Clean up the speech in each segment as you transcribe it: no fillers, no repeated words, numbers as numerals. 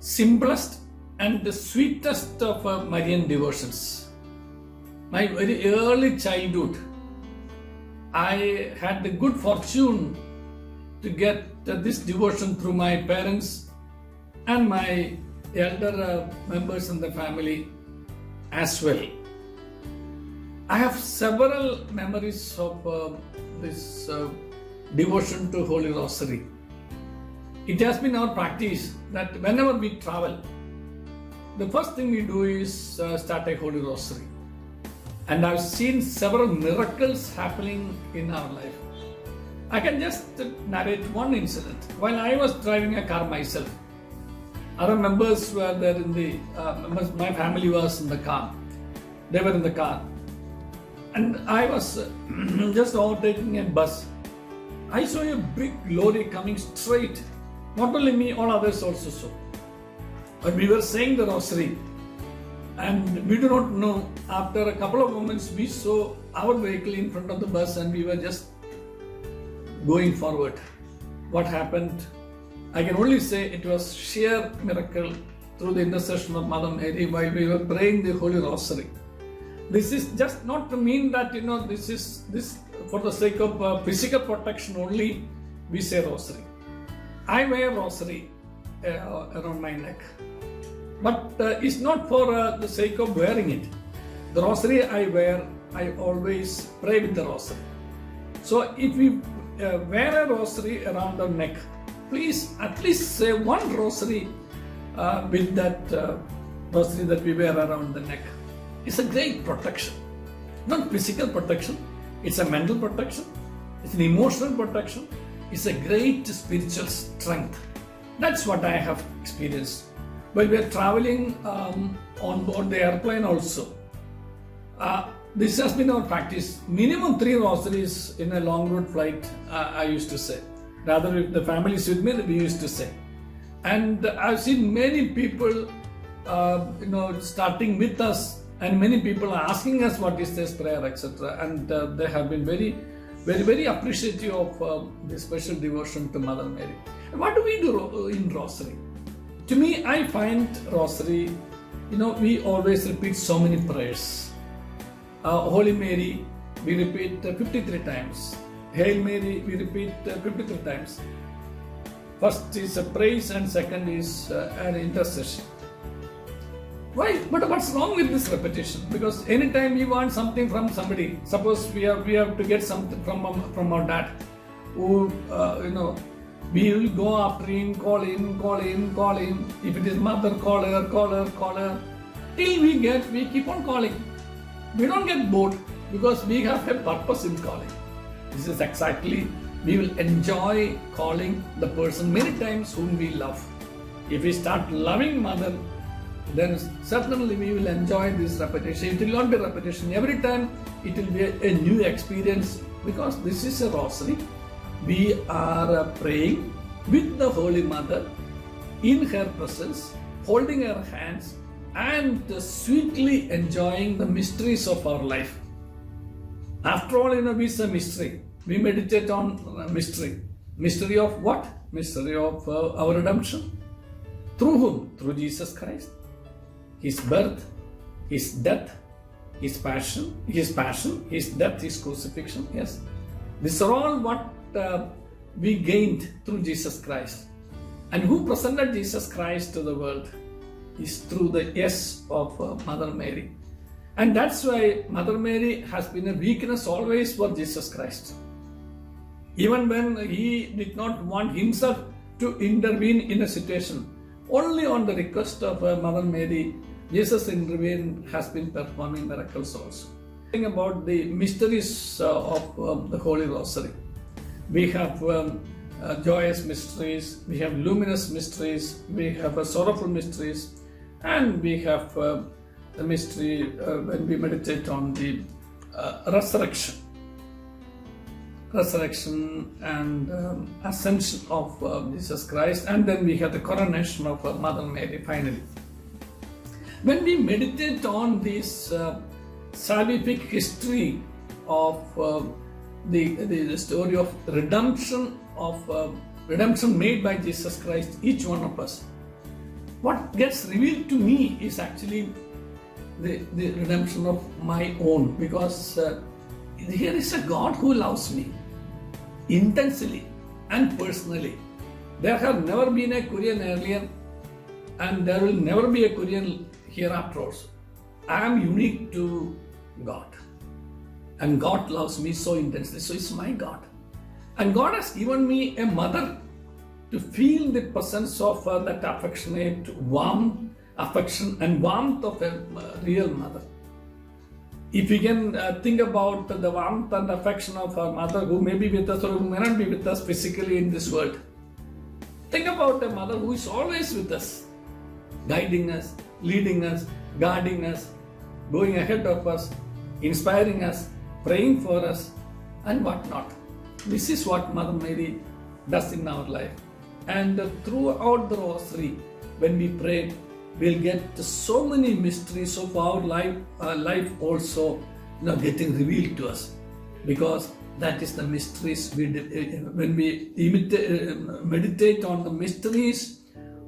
simplest and the sweetest of Marian devotions. My very early childhood, I had the good fortune to get this devotion through my parents and my elder members in the family as well. I have several memories of this devotion to Holy Rosary. It has been our practice that whenever we travel, the first thing we do is start a Holy Rosary. And I've seen several miracles happening in our life. I can just narrate one incident. While I was driving a car myself, other members were there in the, my family was in the car. They were in the car. And I was just overtaking a bus. I saw a big lorry coming straight. Not only me, all others also saw. But we were saying the Rosary. And we do not know, after a couple of moments, we saw our vehicle in front of the bus and we were just going forward. What happened? I can only say it was sheer miracle through the intercession of Mother Mary while we were praying the Holy Rosary. This is just not to mean that, this for the sake of physical protection only, we say Rosary. I wear Rosary around my neck. But it's not for the sake of wearing it. The Rosary I wear, I always pray with the Rosary. So if we wear a Rosary around our neck, please at least say one Rosary with that Rosary that we wear around the neck. It's a great protection. Not physical protection, it's a mental protection, it's an emotional protection, it's a great spiritual strength. That's what I have experienced. While we are traveling on board the airplane also, this has been our practice. Minimum 3 rosaries in a long route flight, I used to say. Rather, if the family is with me, we used to say. And I've seen many people, starting with us, and many people are asking us what is this prayer, etc. And they have been very, very, very appreciative of this special devotion to Mother Mary. And what do we do in Rosary? To me, I find Rosary, we always repeat so many prayers. Holy Mary, we repeat 53 times. Hail Mary, we repeat 53 times. First is a praise and second is an intercession. Why? But what's wrong with this repetition? Because anytime we want something from somebody, suppose we have to get something from our dad, who, we will go after him, call him. If it is mother, call her. Till we keep on calling. We don't get bored because we have a purpose in calling. This is exactly, we will enjoy calling the person many times whom we love. If we start loving mother, then certainly we will enjoy this repetition. It will not be repetition. Every time it will be a new experience because this is a Rosary. We are praying with the Holy Mother in her presence, holding her hands and sweetly enjoying the mysteries of our life. After all, it's a mystery. We meditate on mystery. Mystery of what? Mystery of our redemption. Through whom? Through Jesus Christ. His birth, His death, His passion, His death, His crucifixion. Yes. These are all what we gained through Jesus Christ. And who presented Jesus Christ to the world is through the yes of Mother Mary. And that's why Mother Mary has been a weakness always for Jesus Christ. Even when he did not want himself to intervene in a situation, only on the request of Mother Mary, Jesus intervened, has been performing miracles also. Talking about the mysteries of the Holy Rosary. We have joyous mysteries, we have luminous mysteries, we have sorrowful mysteries, and we have the mystery when we meditate on the resurrection and ascension of Jesus Christ, and then we have the coronation of Mother Mary finally. When we meditate on this salvific history of the story of redemption made by Jesus Christ, each one of us, what gets revealed to me is actually the redemption of my own, because here is a God who loves me intensely and personally. There have never been a Korean earlier, and there will never be a Korean hereafter also. I am unique to God, and God loves me so intensely, so it's my God. And God has given me a mother to feel the presence of that affectionate warmth, affection and warmth of a real mother. If we can think about the warmth and affection of our mother who may be with us or who may not be with us physically in this world, think about a mother who is always with us, guiding us, leading us, guarding us, going ahead of us, inspiring us, praying for us, and whatnot. This is what Mother Mary does in our life. And throughout the Rosary, when we pray, we'll get so many mysteries of our life also getting revealed to us, because that is the mysteries when we meditate on the mysteries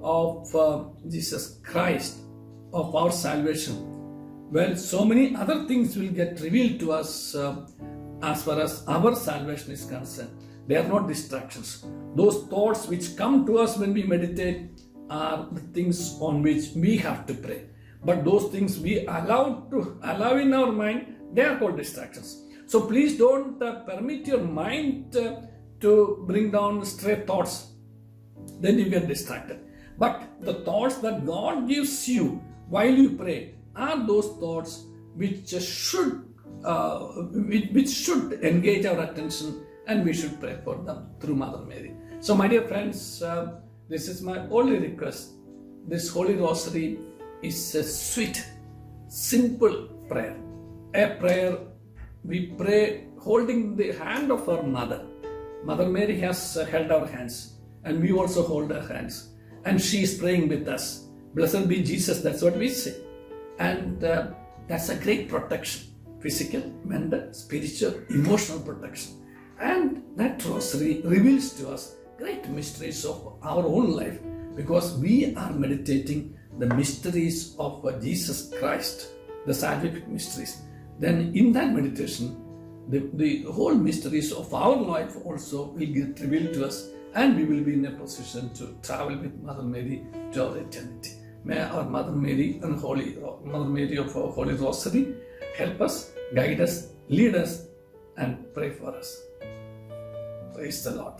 of Jesus Christ, of our salvation. Well, so many other things will get revealed to us as far as our salvation is concerned. They are not distractions. Those thoughts which come to us when we meditate are the things on which we have to pray. But those things we allow in our mind, they are called distractions. So please don't permit your mind to bring down stray thoughts. Then you get distracted. But the thoughts that God gives you while you pray are those thoughts which should engage our attention, and we should pray for them through Mother Mary. So my dear friends, this is my only request. This Holy Rosary is a sweet, simple prayer. A prayer we pray holding the hand of our mother. Mother Mary has held our hands, and we also hold her hands. And she is praying with us. Blessed be Jesus, that's what we say. And that's a great protection. Physical, mental, spiritual, emotional protection. And that Rosary reveals to us great mysteries of our own life, because we are meditating the mysteries of Jesus Christ, the salvific mysteries. Then in that meditation, the whole mysteries of our life also will get revealed to us, and we will be in a position to travel with Mother Mary to our eternity. May our Mother Mary and Mother Mary of our Holy Rosary help us, guide us, lead us, and pray for us. Praise the Lord.